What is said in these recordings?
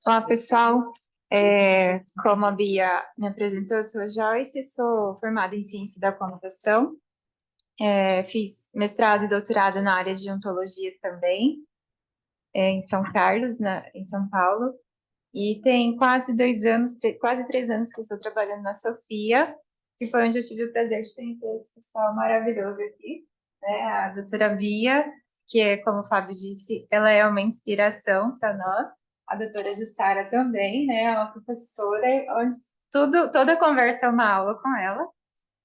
Olá, pessoal. Como a Bia me apresentou, eu sou a Joyce, sou formada em Ciência da Computação. Fiz mestrado e doutorado na área de ontologia também, em São Carlos, em São Paulo. E tem quase 2 anos, quase 3 anos que eu estou trabalhando na Sofia, que foi onde eu tive o prazer de conhecer esse pessoal maravilhoso aqui, né? A doutora Bia, que é, como o Fábio disse, ela é uma inspiração para nós. A doutora Jussara também, né? É uma professora, onde toda conversa é uma aula com ela.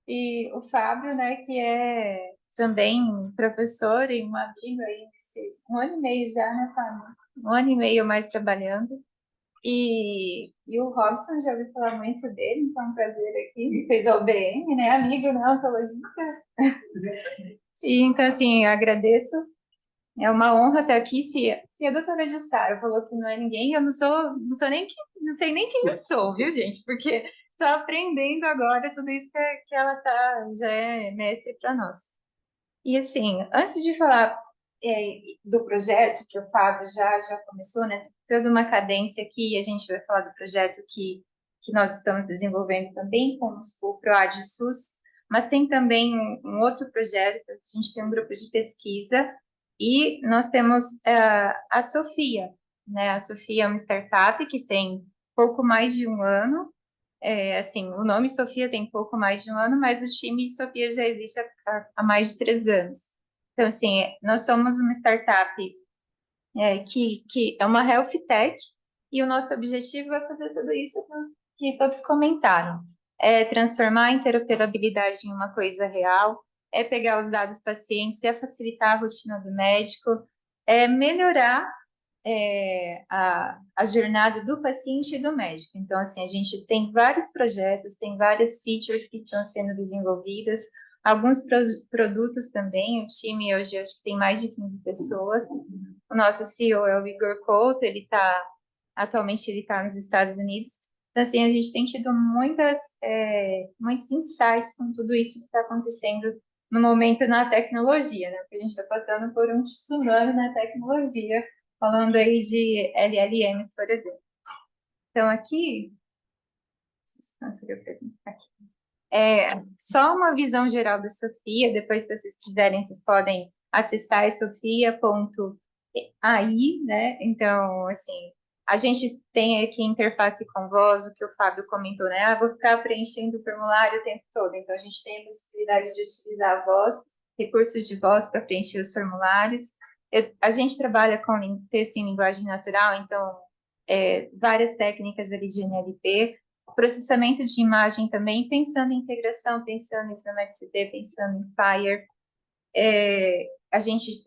E o Fábio, né, que é também professor e um amigo aí, nesses 1 ano e meio já, né, Fábio? 1 ano e meio mais trabalhando. E o Robson, já ouvi falar muito dele, então é um prazer aqui. Fez a UBM, né? Amigo, né? Ontologista. E então, assim, eu agradeço. É uma honra estar aqui. Se a doutora Jussara falou que não é ninguém, eu não sou nem não sei nem quem eu sou, viu, gente? Porque estou aprendendo agora tudo isso que ela já é mestre para nós. E assim, antes de falar do projeto que o Fábio já começou, né? Toda uma cadência aqui, a gente vai falar do projeto que nós estamos desenvolvendo também com o PROAD SUS, mas tem também um outro projeto, a gente tem um grupo de pesquisa e nós temos a Sofia, né? A Sofia é uma startup que tem pouco mais de um ano, assim, o nome Sofia tem pouco mais de um ano, mas o time Sofia já existe há mais de 3 anos. Então, assim, nós somos uma startup que é uma health tech e o nosso objetivo é fazer tudo isso que todos comentaram. É transformar a interoperabilidade em uma coisa real, é pegar os dados pacientes, é facilitar a rotina do médico, é melhorar a jornada do paciente e do médico. Então, assim, a gente tem vários projetos, tem várias features que estão sendo desenvolvidas, alguns produtos também. O time hoje, eu acho que tem mais de 15 pessoas. O nosso CEO é o Igor Couto, atualmente ele está nos Estados Unidos. Então, assim, a gente tem tido muitos insights com tudo isso que está acontecendo no momento na tecnologia, né? Porque a gente está passando por um tsunami na tecnologia, falando aí de LLMs, por exemplo. Então, aqui, só uma visão geral da Sofia, depois, se vocês quiserem, vocês podem acessar é sofia.ai, né? Então, assim, a gente tem aqui interface com voz, o que o Fábio comentou, né? Vou ficar preenchendo o formulário o tempo todo. Então, a gente tem a possibilidade de utilizar a voz, recursos de voz para preencher os formulários. A gente trabalha com texto em linguagem natural, então, várias técnicas ali de NLP, processamento de imagem também, pensando em integração, pensando em CMXT, pensando em Fire. A gente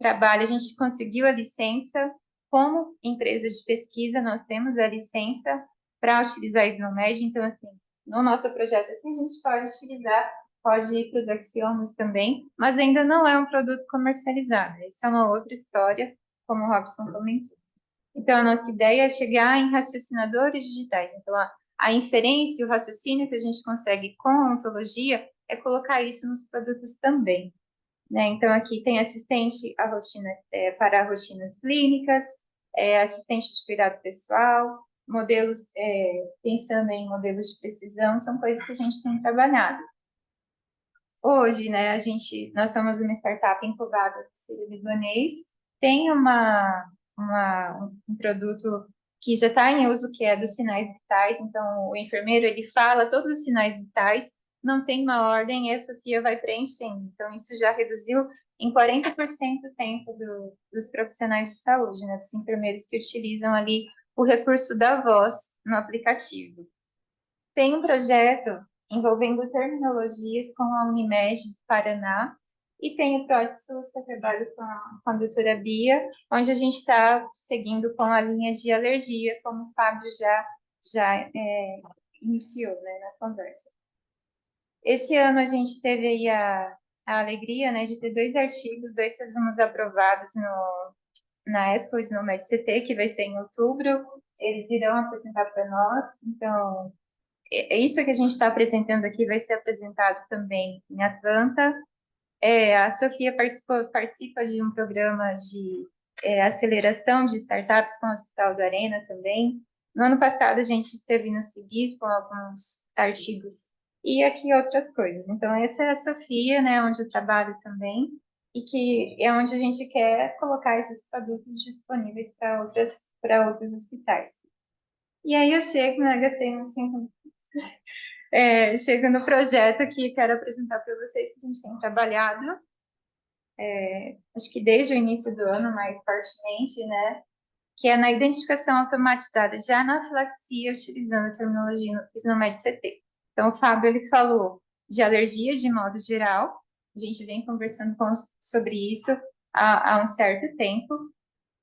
conseguiu a licença, como empresa de pesquisa, nós temos a licença para utilizar a Isnomed, então, assim, no nosso projeto aqui a gente pode utilizar, pode ir para os axiomas também, mas ainda não é um produto comercializado, isso é uma outra história, como o Robson comentou. Então, a nossa ideia é chegar em raciocinadores digitais. Então, a inferência e o raciocínio que a gente consegue com a ontologia é colocar isso nos produtos também, né? Então, aqui tem assistente para rotinas clínicas, assistente de cuidado pessoal, modelos, pensando em modelos de precisão, são coisas que a gente tem trabalhado. Hoje, né, nós somos uma startup incubada do Sírio-Libanês, tem um produto que já está em uso, que é dos sinais vitais, então o enfermeiro, ele fala todos os sinais vitais, não tem uma ordem, e a Sofia vai preenchendo, então isso já reduziu em 40% o tempo dos profissionais de saúde, né, dos enfermeiros que utilizam ali o recurso da voz no aplicativo. Tem um projeto envolvendo terminologias com a Unimed do Paraná e tem o ProdSUS, que eu trabalho com a doutora Bia, onde a gente está seguindo com a linha de alergia, como o Fábio já iniciou, né, na conversa. Esse ano a gente teve aí a alegria, né, de ter 2 artigos, 2 resumos aprovados na Expo Snowmed CT, que vai ser em outubro. Eles irão apresentar para nós, então isso que a gente está apresentando aqui vai ser apresentado também em Atlanta. A Sofia participa de um programa de aceleração de startups com o Hospital do Arena também. No ano passado, a gente esteve no CIBIS com alguns artigos e aqui outras coisas. Então, essa é a Sofia, né, onde eu trabalho também, e que é onde a gente quer colocar esses produtos disponíveis para outros hospitais. E aí eu chego, né, gastei uns 5 minutos, chego no projeto que quero apresentar para vocês, que a gente tem trabalhado, acho que desde o início do ano, mais fortemente, né, que é na identificação automatizada de anafilaxia, utilizando a terminologia SNOMED-CT. Então, o Fábio, ele falou de alergia de modo geral, a gente vem conversando sobre isso há um certo tempo,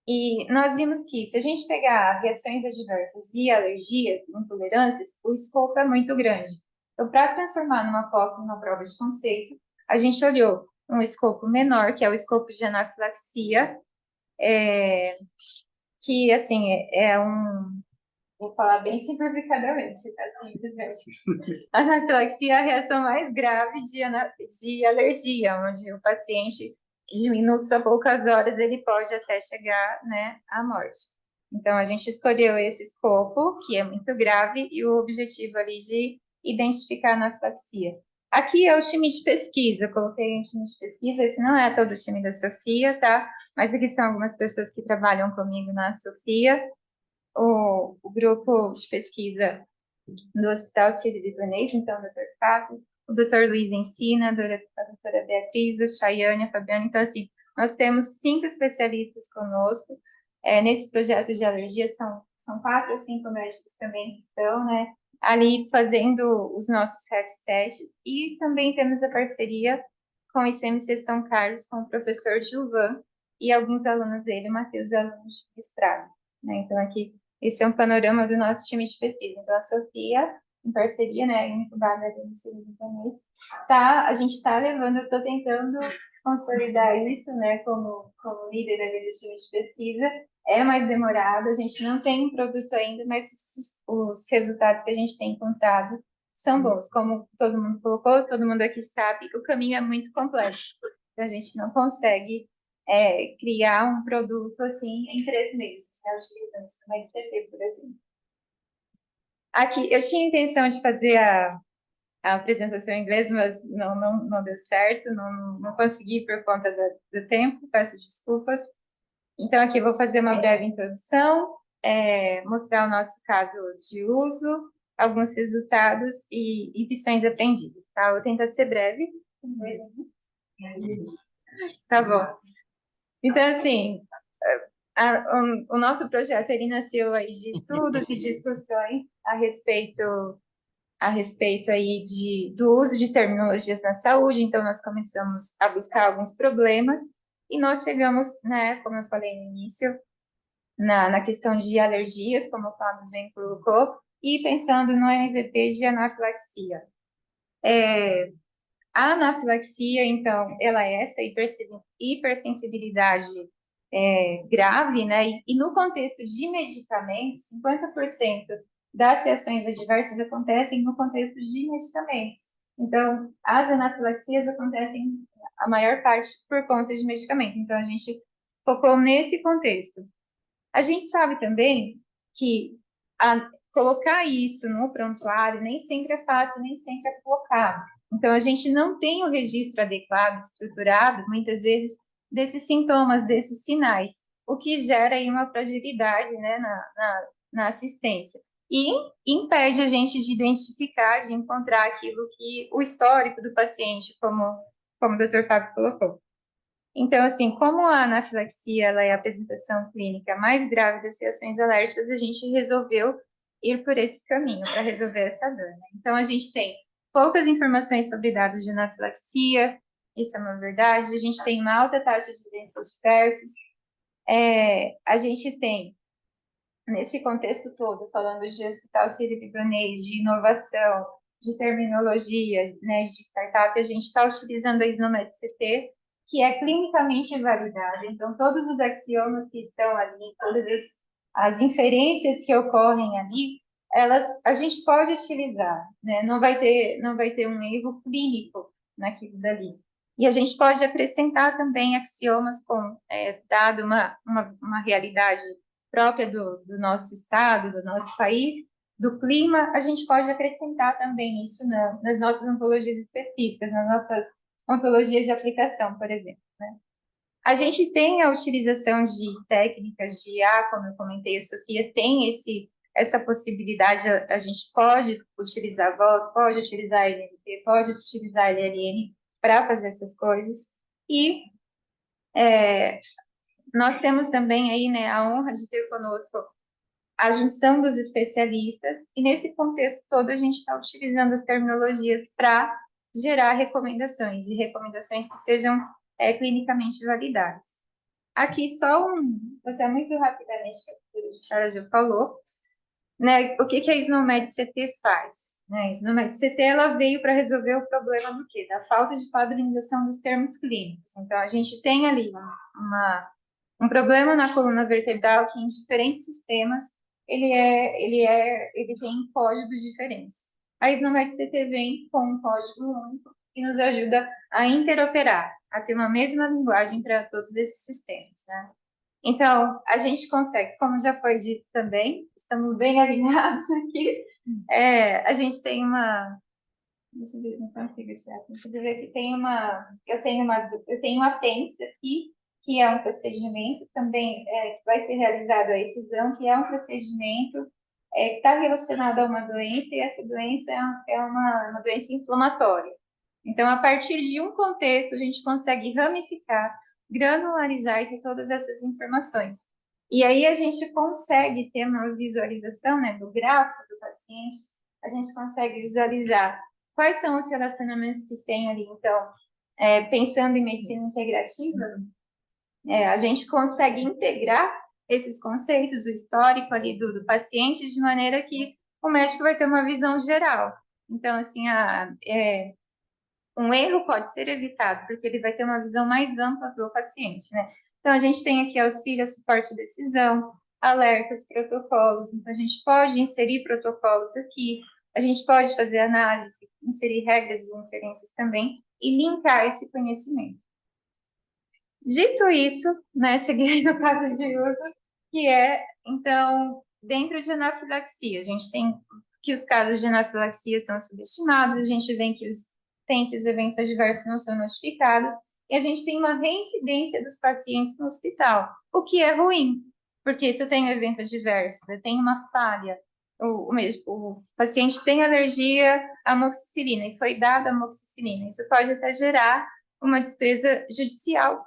e nós vimos que, se a gente pegar reações adversas e alergia, intolerâncias, o escopo é muito grande. Então, para transformar numa POC, numa prova de conceito, a gente olhou um escopo menor, que é o escopo de anafilaxia, que, assim, vou falar bem simplificadamente, tá? Simplesmente. A anafilaxia é a reação mais grave de alergia, onde o paciente, de minutos a poucas horas, ele pode até chegar, né, à morte. Então, a gente escolheu esse escopo, que é muito grave, e o objetivo ali de identificar a anafilaxia. Aqui é o time de pesquisa, eu coloquei um time de pesquisa, esse não é todo o time da Sofia, tá? Mas aqui são algumas pessoas que trabalham comigo na Sofia, o grupo de pesquisa do Hospital Sírio-Libanês, então, o Dr. Fábio, o Dr. Luiz Ensina, a doutora Beatriz, a Chayane, a Fabiana. Então, assim, nós temos 5 especialistas conosco. Nesse projeto de alergia, são 4 ou 5 médicos também que estão, né, ali fazendo os nossos REP7s. E também temos a parceria com o ICMC São Carlos, com o professor Gilvan e alguns alunos dele, o Matheus, alunos de mestrado, né? Então, aqui esse é um panorama do nosso time de pesquisa. Então, a Sofia, em parceria, né, incubada ali no Sírio-Libanês, a gente está levando, eu estou tentando consolidar isso, né, como líder ali do time de pesquisa. É mais demorado, a gente não tem um produto ainda, mas os resultados que a gente tem encontrado são bons. Como todo mundo colocou, todo mundo aqui sabe, o caminho é muito complexo. Então, a gente não consegue criar um produto assim em 3 meses, né, utilizando isso também de CT, por exemplo. Aqui, eu tinha a intenção de fazer a apresentação em inglês, mas não deu certo, não consegui por conta do tempo, peço desculpas. Então, aqui eu vou fazer uma breve introdução, mostrar o nosso caso de uso, alguns resultados e lições aprendidas, tá? Eu vou tentar ser breve. Tá bom. Então, assim, o nosso projeto ele nasceu aí de estudos e discussões a respeito aí do uso de terminologias na saúde. Então, nós começamos a buscar alguns problemas e nós chegamos, né, como eu falei no início, na questão de alergias, como o Fábio bem colocou, e pensando no MVP de anafilaxia. A anafilaxia, então, ela é essa hipersensibilidade grave, né? E no contexto de medicamentos, 50% das reações adversas acontecem no contexto de medicamentos. Então, as anafilaxias acontecem, a maior parte, por conta de medicamento. Então, a gente focou nesse contexto. A gente sabe também que colocar isso no prontuário nem sempre é fácil, nem sempre é colocado. Então, a gente não tem o registro adequado, estruturado, muitas vezes, desses sintomas, desses sinais, o que gera aí uma fragilidade, né, na assistência. E impede a gente de identificar, de encontrar aquilo que o histórico do paciente, como o Dr. Fábio colocou. Então, assim, como a anafilaxia ela é a apresentação clínica mais grave das reações alérgicas, a gente resolveu ir por esse caminho para resolver essa dor, né? Então, a gente tem poucas informações sobre dados de anafilaxia, isso é uma verdade. A gente tem uma alta taxa de eventos adversos. A gente tem, nesse contexto todo, falando de hospital sírio-libanês, de inovação, de terminologia, né, de startup, a gente está utilizando a SNOMED-CT, que é clinicamente validada. Então, todos os axiomas que estão ali, todas as inferências que ocorrem ali, a gente pode utilizar, né? Não vai ter um erro clínico naquilo dali. E a gente pode acrescentar também axiomas dado uma realidade própria do nosso estado, do nosso país, do clima, a gente pode acrescentar também isso nas nossas ontologias específicas, nas nossas ontologias de aplicação, por exemplo, né? A gente tem a utilização de técnicas de IA, como eu comentei, a Sofia tem essa possibilidade, a gente pode utilizar voz, pode utilizar NLP, pode utilizar LLM para fazer essas coisas. E nós temos também aí, né, a honra de ter conosco a junção dos especialistas, e nesse contexto todo a gente está utilizando as terminologias para gerar recomendações, e recomendações que sejam clinicamente validadas. Aqui só passar muito rapidamente, que a Sara já falou, né, o que a SNOMED CT faz? Né? A SNOMED CT ela veio para resolver o problema do quê? Da falta de padronização dos termos clínicos. Então, a gente tem ali um problema na coluna vertebral que em diferentes sistemas ele tem códigos diferentes. A SNOMED CT vem com um código único e nos ajuda a interoperar, a ter uma mesma linguagem para todos esses sistemas, né? Então, a gente consegue, como já foi dito também, estamos bem alinhados aqui. A gente tem uma. Deixa eu ver, não consigo tirar. Deixa eu dizer que tem uma. Eu tenho um apêndice aqui, que é um procedimento também que vai ser realizado a excisão, que é um procedimento que está relacionado a uma doença, e essa doença é uma doença inflamatória. Então, a partir de um contexto, a gente consegue ramificar, granularizar e ter todas essas informações. E aí a gente consegue ter uma visualização, né, do gráfico do paciente, a gente consegue visualizar quais são os relacionamentos que tem ali. Então, pensando em medicina integrativa, a gente consegue integrar esses conceitos, o histórico ali do paciente, de maneira que o médico vai ter uma visão geral. Então, assim, um erro pode ser evitado, porque ele vai ter uma visão mais ampla do paciente, né? Então, a gente tem aqui auxílio, suporte à decisão, alertas, protocolos. Então, a gente pode inserir protocolos aqui, a gente pode fazer análise, inserir regras e inferências também, e linkar esse conhecimento. Dito isso, né, cheguei no caso de uso, que então, dentro de anafilaxia, a gente tem que os casos de anafilaxia são subestimados, a gente vê que os eventos adversos não são notificados, e a gente tem uma reincidência dos pacientes no hospital, o que é ruim, porque se eu tenho evento adverso, eu tenho uma falha, o paciente tem alergia à amoxicilina, e foi dada a amoxicilina, isso pode até gerar uma despesa judicial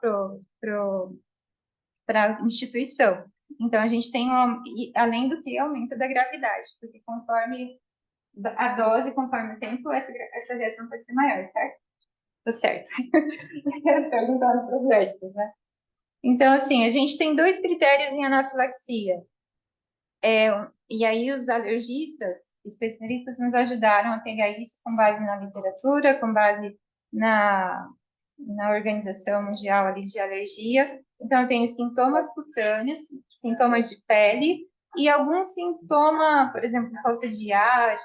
para a instituição. Então, a gente tem, além do que, aumento da gravidade, porque conforme a dose, conforme o tempo, essa reação vai ser maior, certo? Tá certo. Perguntando para os médicos, né? Então, assim, a gente tem dois critérios em anafilaxia. E aí, os alergistas, especialistas, nos ajudaram a pegar isso com base na literatura, com base na Organização Mundial ali de Alergia. Então, eu tenho sintomas cutâneos, sintomas de pele e alguns sintomas, por exemplo, falta de ar,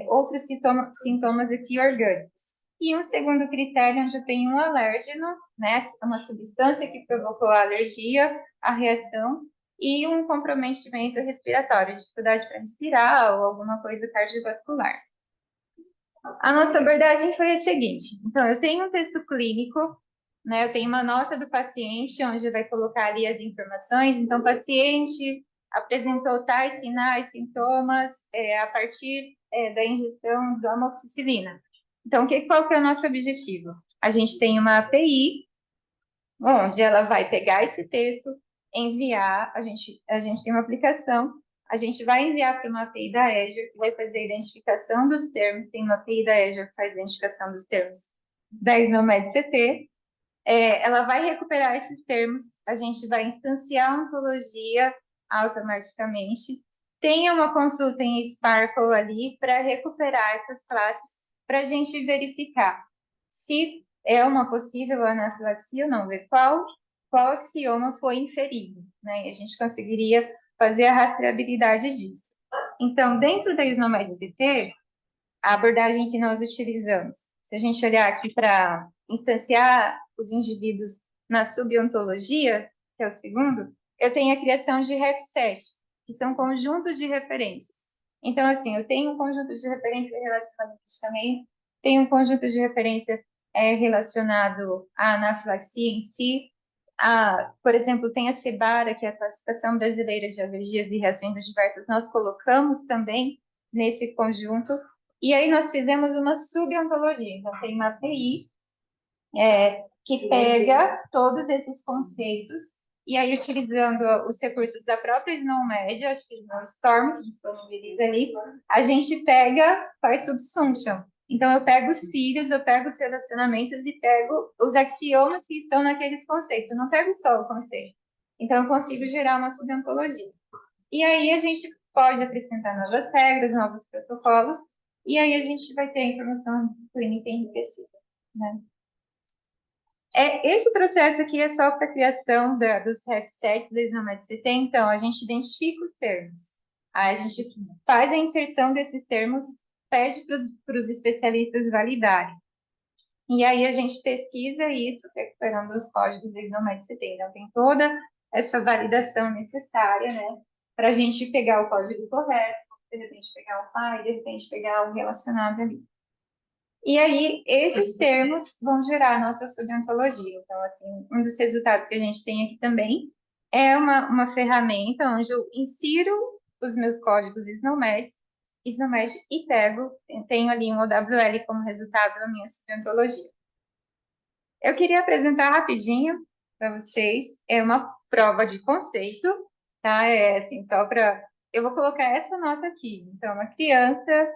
outros sintomas aqui orgânicos. E um segundo critério, onde eu tenho um alérgeno, né, uma substância que provocou a alergia, a reação, e um comprometimento respiratório, dificuldade para respirar ou alguma coisa cardiovascular. A nossa abordagem foi a seguinte: então, eu tenho um texto clínico, né, eu tenho uma nota do paciente, onde vai colocar ali as informações. Então, o paciente apresentou tais sinais, sintomas, a partir da ingestão da amoxicilina. Então, qual que é o nosso objetivo? A gente tem uma API, onde ela vai pegar esse texto, enviar, a gente tem uma aplicação, a gente vai enviar para uma API da Azure, que vai fazer a identificação dos termos, tem uma API da Azure que faz a identificação dos termos da SNOMED CT, ela vai recuperar esses termos, a gente vai instanciar a ontologia automaticamente, tem uma consulta em Sparkle ali para recuperar essas classes, para a gente verificar se é uma possível anafilaxia ou não, ver qual axioma foi inferido, né? E a gente conseguiria fazer a rastreabilidade disso. Então, dentro da SNOMED CT, a abordagem que nós utilizamos, se a gente olhar aqui para instanciar os indivíduos na subontologia, que é o segundo, eu tenho a criação de RefSet, que são conjuntos de referências. Então, assim, eu tenho um conjunto de referência relacionado ao medicamento, tenho um conjunto de referência relacionado à anafilaxia em si. Por exemplo, tem a CEBARA, que é a Classificação Brasileira de Alergias e Reações Adversas, nós colocamos também nesse conjunto. E aí nós fizemos uma subontologia. Então, tem uma API que pega todos esses conceitos e aí, utilizando os recursos da própria SNOMED, acho que SNOWSTORM, que disponibiliza ali, a gente pega, faz subsumption. Então, eu pego os filhos, eu pego os relacionamentos e pego os axiomas que estão naqueles conceitos. Eu não pego só o conceito. Então, eu consigo gerar uma subontologia. E aí, a gente pode acrescentar novas regras, novos protocolos, e aí a gente vai ter a informação clínica enriquecida, né? Esse processo aqui é só para a criação dos RefSets da SNOMED CT, então a gente identifica os termos, aí a gente faz a inserção desses termos, pede para os especialistas validarem. E aí a gente pesquisa isso, recuperando os códigos da SNOMED CT. Então tem toda essa validação necessária, né, para a gente pegar o código correto, de repente pegar o pai, de repente pegar o relacionado ali. E aí, esses termos vão gerar a nossa subontologia. Então, assim, um dos resultados que a gente tem aqui também é uma ferramenta onde eu insiro os meus códigos SNOMED e pego, tenho ali um OWL como resultado da minha subontologia. Eu queria apresentar rapidinho para vocês, é uma prova de conceito, tá? Assim, só para... Eu vou colocar essa nota aqui. Então, uma criança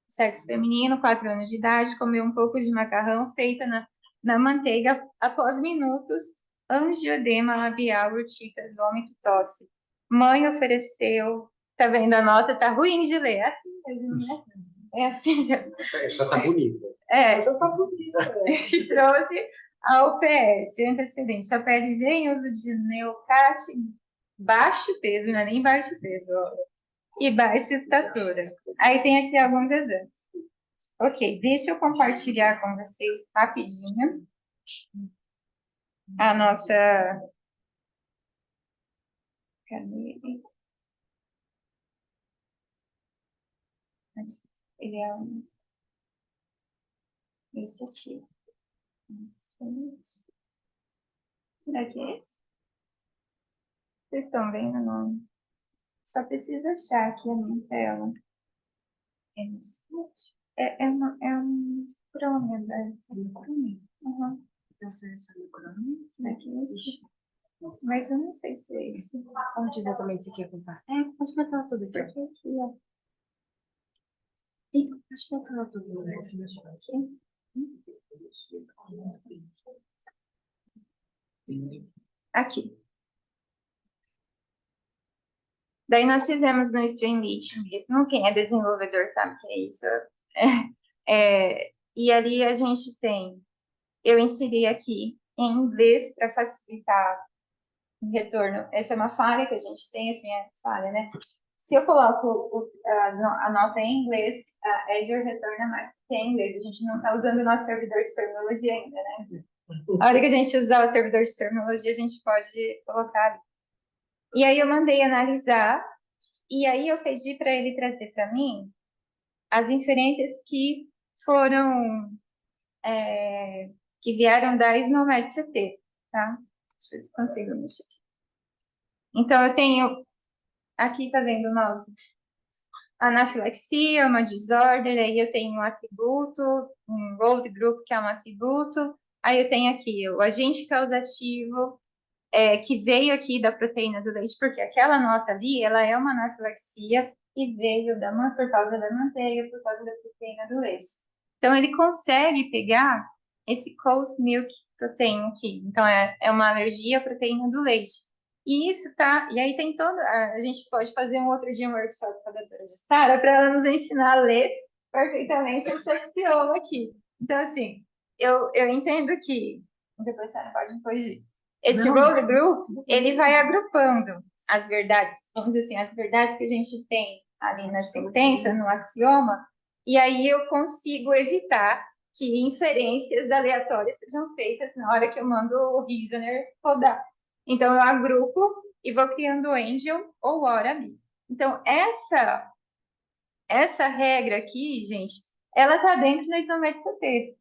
sexo feminino, 4 anos de idade, comeu um pouco de macarrão feita na manteiga após minutos, angioedema labial, urticas, vômito, tosse. Mãe ofereceu, tá vendo a nota? Tá ruim de ler, é assim mesmo, né? É assim mesmo. Essa tá bonita. Essa tá bonita. E trouxe a UPS, antecedente, a PLV em uso de Neocate, baixo peso, não é nem baixo peso, ó, e baixa estatura. Aí tem aqui alguns exames. Ok, deixa eu compartilhar com vocês rapidinho a nossa... Cadê ele? Ele é esse aqui. Será que é esse? Vocês estão vendo o nome? Só preciso achar aqui a minha tela. É um crônio, né? Uhum. Então, você seleciona o crânio. Será que é esse? Mas eu não sei se é esse. Onde exatamente você quer comprar? Pode botar tudo aqui. Porque aqui, ó. Então, pode botar tudo aqui. Aqui. Daí nós fizemos no Streamlit mesmo, quem é desenvolvedor sabe que é isso. E ali a gente tem, eu inseri aqui em inglês para facilitar o retorno. Essa é uma falha que a gente tem, assim, é falha, né? Se eu coloco a nota em inglês, a Azure retorna mais que em inglês. A gente não está usando o nosso servidor de terminologia ainda, né? A hora que a gente usar o servidor de terminologia, a gente pode colocar ali. E aí eu mandei analisar, e aí eu pedi para ele trazer para mim as inferências que foram, que vieram da SNOMED CT, tá? Deixa eu ver se consigo mexer. Então, eu tenho, aqui tá vendo o mouse? Anafilaxia, uma desordem, aí eu tenho um atributo, um road group, que é um atributo, aí eu tenho aqui o agente causativo, que veio aqui da proteína do leite, porque aquela nota ali, ela é uma anafilaxia e veio por causa da manteiga, por causa da proteína do leite. Então, ele consegue pegar esse cow's milk protein aqui. Então, é uma alergia à proteína do leite. E isso tá... E aí tem todo... A gente pode fazer um outro dia um workshop com a doutora Jussara para ela nos ensinar a ler perfeitamente esse axioma aqui. Então, assim, eu entendo que... Depois a Sara pode me corrigir. Esse role group, ele vai agrupando as verdades, vamos dizer assim, as verdades que a gente tem ali na sentença, no axioma, e aí eu consigo evitar que inferências aleatórias sejam feitas na hora que eu mando o reasoner rodar. Então, eu agrupo e vou criando Angel ou Hora ali. Então, essa regra aqui, gente, ela está dentro da Isomed CT.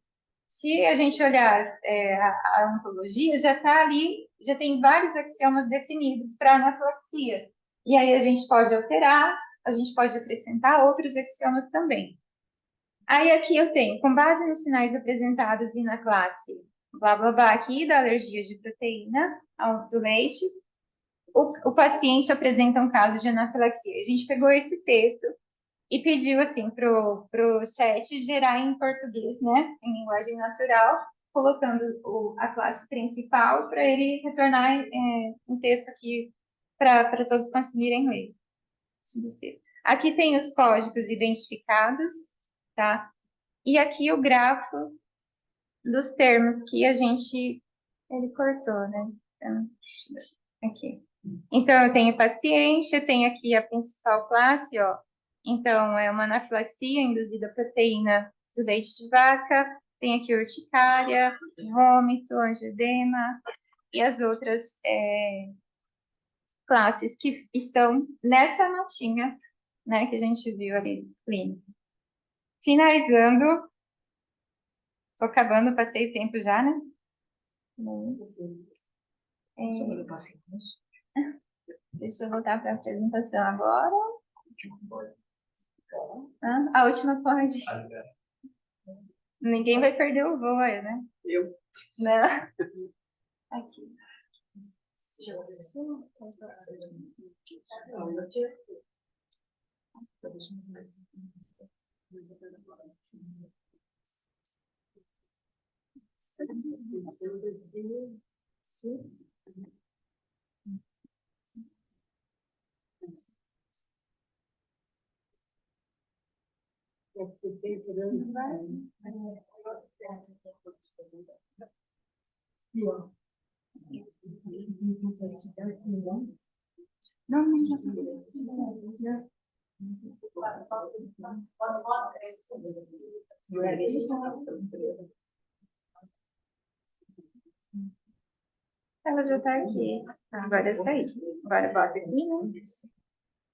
Se a gente olhar a ontologia, já está ali, já tem vários axiomas definidos para anafilaxia. E aí a gente pode alterar, a gente pode acrescentar outros axiomas também. Aí aqui eu tenho, com base nos sinais apresentados e na classe blá blá blá aqui, da alergia de proteína do leite, o paciente apresenta um caso de anafilaxia. A gente pegou esse texto e pediu assim pro chat gerar em português, né, em linguagem natural, colocando a classe principal para ele retornar um texto aqui para todos conseguirem ler. Deixa eu descer. Aqui tem os códigos identificados, tá? E aqui o grafo dos termos que a gente ele cortou, né? Então, deixa eu ver. Aqui. Então, eu tenho paciente, eu tenho aqui a principal classe, ó. Então, é uma anafilaxia induzida à proteína do leite de vaca, tem aqui urticária, vômito, angioedema e as outras classes que estão nessa notinha, né, que a gente viu ali, clínica. Finalizando, tô acabando, passei o tempo já, né? Deixa eu voltar para a apresentação agora. A última pode. Ninguém vai perder o voo aí, né? Eu. Não. Aqui. Já começou? Sim. Ela já está aqui. Agora eu saí. Agora bota aqui, né?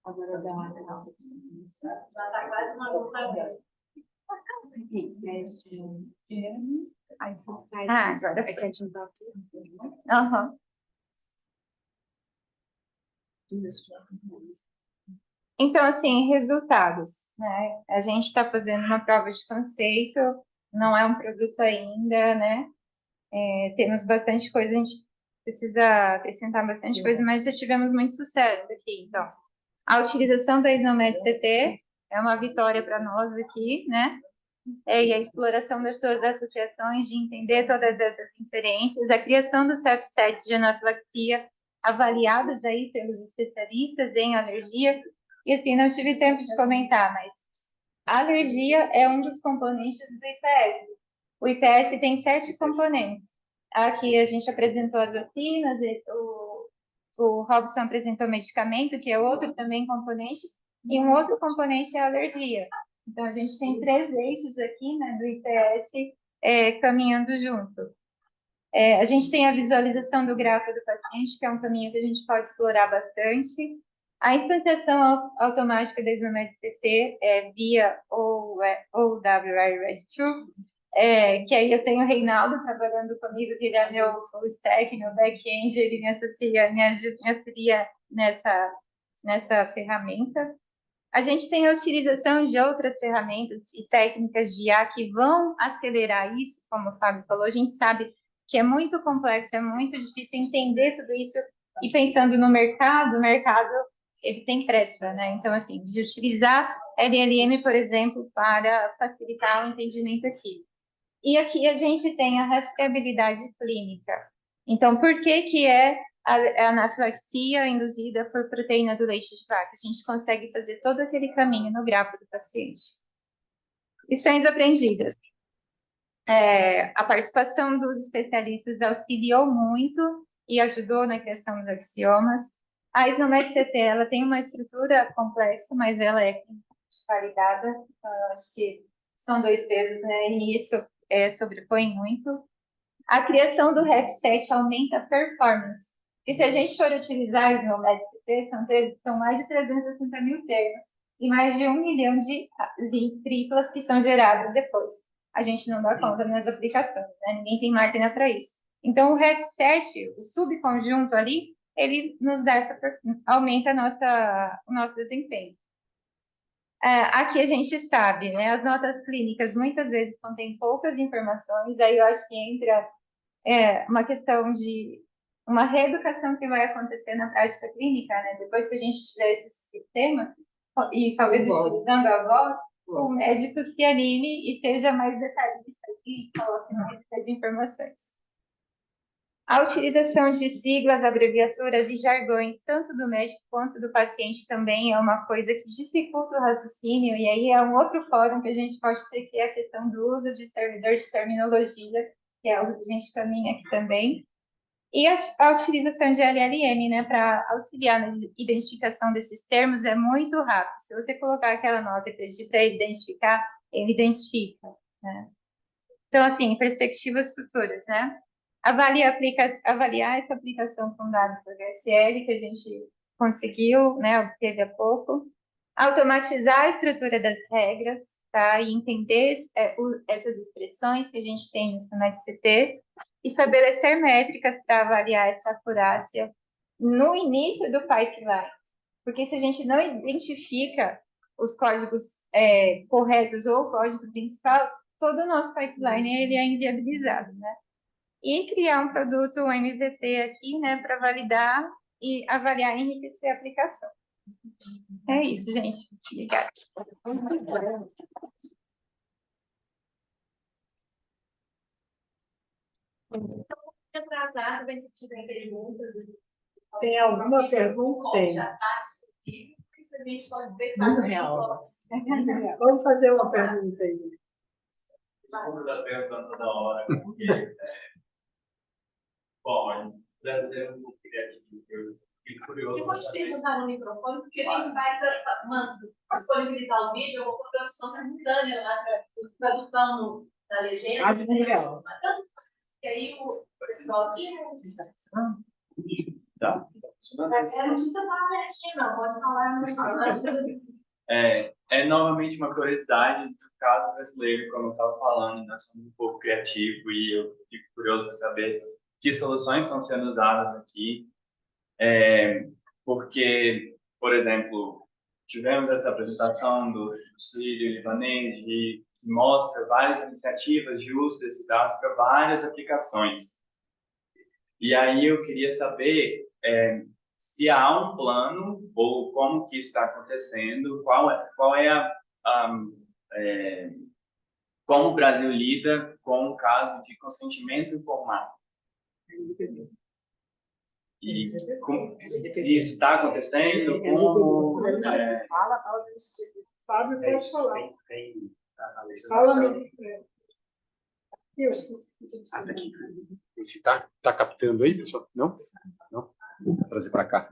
Agora dá uma. Já tá quase na boca. Agora É que a gente não tá aqui. Aham. Então, assim, resultados, né? A gente está fazendo uma prova de conceito, não é um produto ainda, né? Temos bastante coisa, a gente precisa acrescentar bastante coisa, mas já tivemos muito sucesso aqui. Então, a utilização da Isnomed CT é uma vitória para nós aqui, né? E a exploração das suas associações, de entender todas essas inferências, a criação dos websites de anafilaxia avaliados aí pelos especialistas em alergia. E assim, não tive tempo de comentar, mas a alergia é um dos componentes do IPS. O IPS tem 7 componentes. Aqui a gente apresentou as vacinas, o Robson apresentou medicamento, que é outro também componente, e um outro componente é a alergia. Então, a gente tem 3 eixos aqui, né, do IPS caminhando junto. A gente tem a visualização do gráfico do paciente, que é um caminho que a gente pode explorar bastante. A instanciação automática da Isnomed CT via OWI Red2, que aí eu tenho o Reinaldo trabalhando comigo, que ele é meu full stack, meu back-end, ele me associa, me auxilia nessa ferramenta. A gente tem a utilização de outras ferramentas e técnicas de IA que vão acelerar isso, como o Fábio falou, a gente sabe que é muito complexo, é muito difícil entender tudo isso, e pensando no mercado, o mercado ele tem pressa, né? Então, assim, de utilizar LLM, por exemplo, para facilitar o entendimento aqui. E aqui a gente tem a rastreabilidade clínica. Então, por que é a anafilaxia induzida por proteína do leite de vaca? A gente consegue fazer todo aquele caminho no gráfico do paciente. Lições aprendidas. A participação dos especialistas auxiliou muito e ajudou na criação dos axiomas. A Isnomed CT, ela tem uma estrutura complexa, mas ela é validada. Então, eu acho que são 2 pesos, né? E isso sobrepõe muito. A criação do REP7 aumenta a performance. E se a gente for utilizar o Inomed CT, são mais de 360 mil termos e mais de 1 milhão de triplas que são geradas depois. A gente não dá conta nas aplicações, né? Ninguém tem máquina para isso. Então, o REP7, o subconjunto ali, ele nos dá aumenta o nosso desempenho. Aqui a gente sabe, né? As notas clínicas muitas vezes contêm poucas informações, aí eu acho que entra uma questão de uma reeducação que vai acontecer na prática clínica, né? Depois que a gente tiver esses sistemas, e talvez utilizando a voz, o médico se anime e seja mais detalhista e coloque mais informações. A utilização de siglas, abreviaturas e jargões, tanto do médico quanto do paciente, também é uma coisa que dificulta o raciocínio, e aí é um outro fórum que a gente pode ter, que é a questão do uso de servidor de terminologia, que é algo que a gente caminha aqui também. E a utilização de LLM, né, para auxiliar na identificação desses termos é muito rápido. Se você colocar aquela nota e pedir para ele identificar, ele identifica, né? Então, assim, perspectivas futuras, né? Avaliar essa aplicação com dados do HSL, que a gente conseguiu, né, obteve há pouco. Automatizar a estrutura das regras, tá? E entender essas expressões que a gente tem no SUNET CT. Estabelecer métricas para avaliar essa acurácia no início do pipeline. Porque se a gente não identifica os códigos corretos ou o código principal, todo o nosso pipeline ele é inviabilizado, né? E criar um produto, um MVP aqui, né, para validar e avaliar e enriquecer a aplicação. É isso, gente. Obrigada. Atrasado, mas se tiver perguntas. Tem alguma pergunta? Tem. Já está disponível. A gente pode ver. Muito real. Vamos fazer uma pergunta aí. Desculpa estar perguntando toda hora, porque, bom, o brasileiro é muito criativo, eu fico curioso. Eu vou te perguntar no microfone, porque a gente vai disponibilizar os vídeos, eu vou com tradução simultânea lá, tradução da legenda. E aí o pessoal aqui. Tá. Não precisa falar pertinho, não, pode falar. É novamente uma curiosidade do caso brasileiro, como eu estava falando, nós somos um pouco criativo e eu fico curioso para saber que soluções estão sendo usadas aqui, porque, por exemplo, tivemos essa apresentação do Sírio libanês que mostra várias iniciativas de uso desses dados para várias aplicações. E aí eu queria saber se há um plano ou como que isso está acontecendo, qual é como o Brasil lida com o caso de consentimento informado. E se isso está acontecendo, como... Fábio, pode falar. Fala. Eu esqueci. Tá aqui. Você tá captando aí, pessoal? Não? Não? Vou trazer para cá.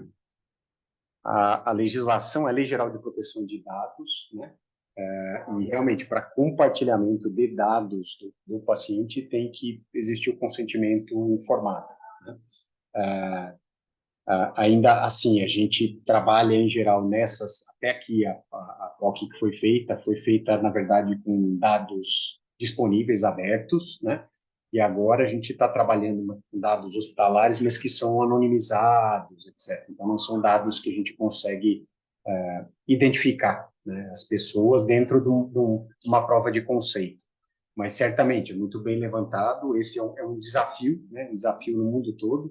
A legislação, a Lei Geral de Proteção de Dados, né? E realmente, para compartilhamento de dados do paciente, tem que existir o consentimento informado, né? Ainda assim, a gente trabalha em geral nessas, até aqui a POC que foi feita, na verdade, com dados disponíveis, abertos, né? E agora a gente está trabalhando com dados hospitalares, mas que são anonimizados, etc. Então, não são dados que a gente consegue identificar, né, as pessoas dentro de uma prova de conceito. Mas, certamente, é muito bem levantado, esse é um desafio, né, um desafio no mundo todo,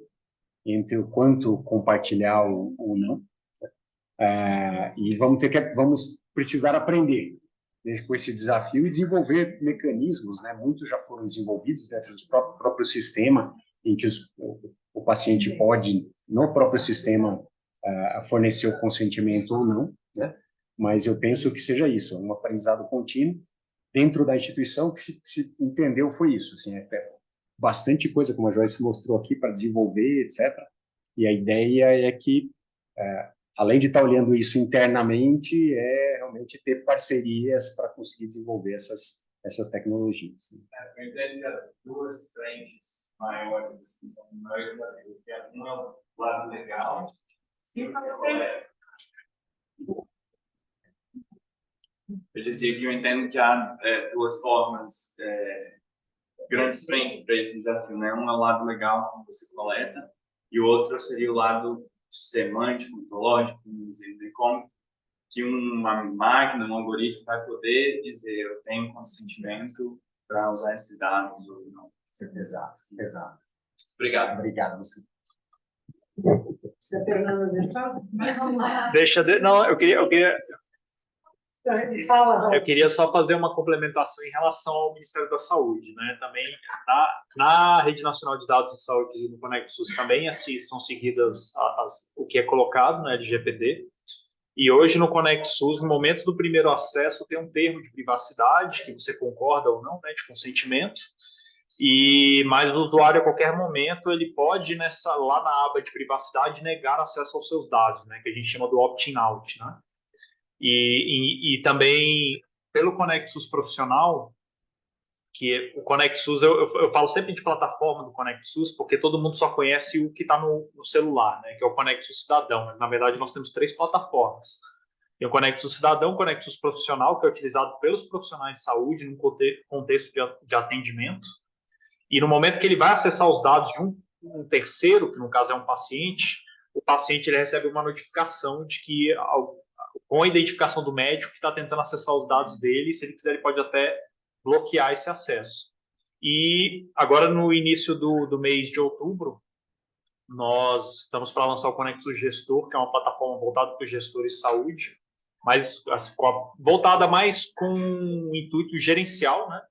entre o quanto compartilhar ou não. E vamos precisar aprender, né, com esse desafio e desenvolver mecanismos, né? Muitos já foram desenvolvidos dentro do próprio sistema, em que o paciente pode, no próprio sistema, fornecer o consentimento ou não, né? Mas eu penso que seja isso, um aprendizado contínuo dentro da instituição. Que se entendeu foi isso, assim, bastante coisa, como a Joyce mostrou aqui, para desenvolver, etc. E a ideia é que, além de estar olhando isso internamente, realmente ter parcerias para conseguir desenvolver essas tecnologias. Eu entendi duas frentes maiores, assim, são maiores desafios. Um é o lado legal, eu dizia que eu entendo que há duas formas, grandes frentes para esse desafio, né? Um é o lado legal, como você coleta, e o outro seria o lado semântico, ontológico, vamos dizer, de como que uma máquina, um algoritmo vai poder dizer eu tenho consentimento para usar esses dados ou não. Exato, exato. Obrigado. Obrigado, você. Você, Fernanda, Não, eu queria fala. Eu queria só fazer uma complementação em relação ao Ministério da Saúde, né? Também na Rede Nacional de Dados de Saúde no ConectSUS também assim, são seguidas o que é colocado na LGPD. E hoje no ConectSUS, no momento do primeiro acesso, tem um termo de privacidade, que você concorda ou não, né, de consentimento. Mas o usuário, a qualquer momento, ele pode, lá na aba de privacidade, negar acesso aos seus dados, né, que a gente chama do opt-in-out, né? E também, pelo ConectSUS profissional, que o ConectSUS, eu falo sempre de plataforma do ConectSUS, porque todo mundo só conhece o que está no celular, né, que é o ConectSUS Cidadão, mas na verdade nós temos 3 plataformas. Tem o ConectSUS Cidadão, o ConectSUS Profissional, que é utilizado pelos profissionais de saúde num contexto de atendimento, e no momento que ele vai acessar os dados de um terceiro, que no caso é um paciente, o paciente ele recebe uma notificação de que, com a identificação do médico que está tentando acessar os dados dele, se ele quiser, ele pode até bloquear esse acesso. E agora, no início do mês de outubro, nós estamos para lançar o ConectSUS Gestor, que é uma plataforma voltada para os gestores de saúde, mas assim, voltada mais com um intuito gerencial, né?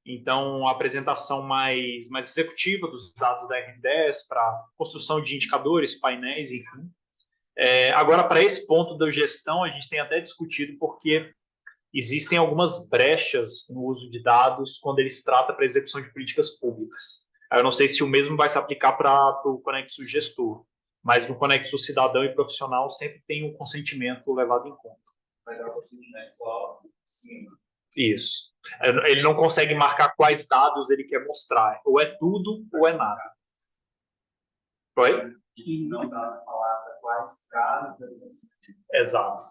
Então, a apresentação mais executiva dos dados da R10 para construção de indicadores, painéis, enfim. Agora, para esse ponto da gestão, a gente tem até discutido porque existem algumas brechas no uso de dados quando ele se trata para execução de políticas públicas. Eu não sei se o mesmo vai se aplicar para o ConectSUS Gestor, mas no ConectSUS Cidadão e Profissional sempre tem o consentimento levado em conta. Mas é o consentimento só sim. Isso. Ele não consegue marcar quais dados ele quer mostrar. Ou é tudo ou é nada. Oi? E não dá para falar quais casos. Exato.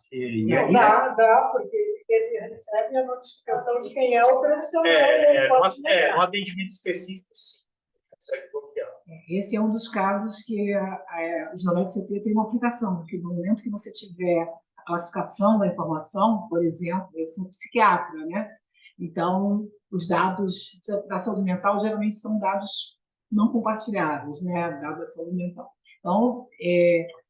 Não dá, porque ele recebe a notificação de quem é o profissional. No atendimento específico, sim. Consegue bloquear. Esse é um dos casos que os 97 tem uma aplicação, porque no momento que você tiver a classificação da informação, por exemplo, eu sou psiquiatra, né? Então, os dados da saúde mental geralmente são dados não compartilhados, né? Dados da saúde mental. Então,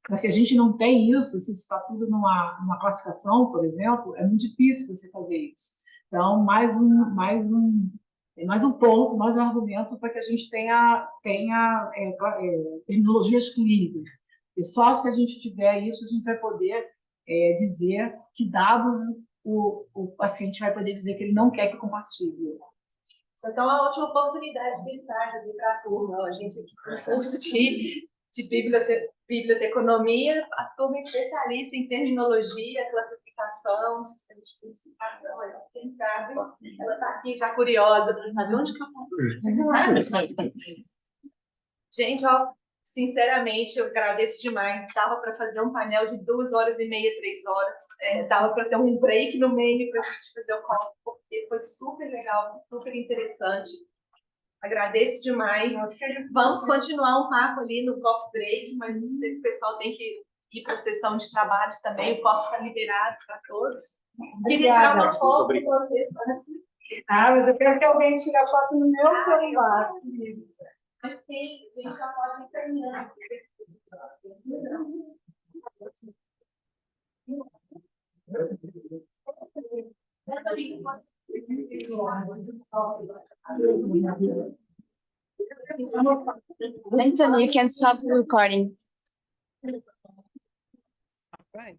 mas se a gente não tem isso, se isso está tudo numa classificação, por exemplo, é muito difícil você fazer isso. Então, mais um ponto, mais um argumento para que a gente tenha terminologias clínicas. E só se a gente tiver isso, a gente vai poder dizer que dados o paciente vai poder dizer que ele não quer que compartilhe. Então, a última oportunidade de estágio para a turma. A gente aqui com o curso de biblioteconomia, a turma é especialista em terminologia, classificação, sistema de classificação. Quem sabe, ela está aqui já curiosa para saber onde que eu faço. Gente, ó, sinceramente, eu agradeço demais. Dava para fazer um painel de 2 horas e meia, 3 horas. Dava para ter um break no meio para a gente fazer o call, porque foi super legal, super interessante. Agradeço demais. Vamos continuar um papo ali no coffee break, mas o pessoal tem que ir para a sessão de trabalhos também. O coffee está liberado para todos. Queria tirar uma foto com vocês. Mas eu quero que alguém tire a foto no meu celular. Isso. Sim, a gente já pode ir terminando. Anthony, you can stop the recording. Right.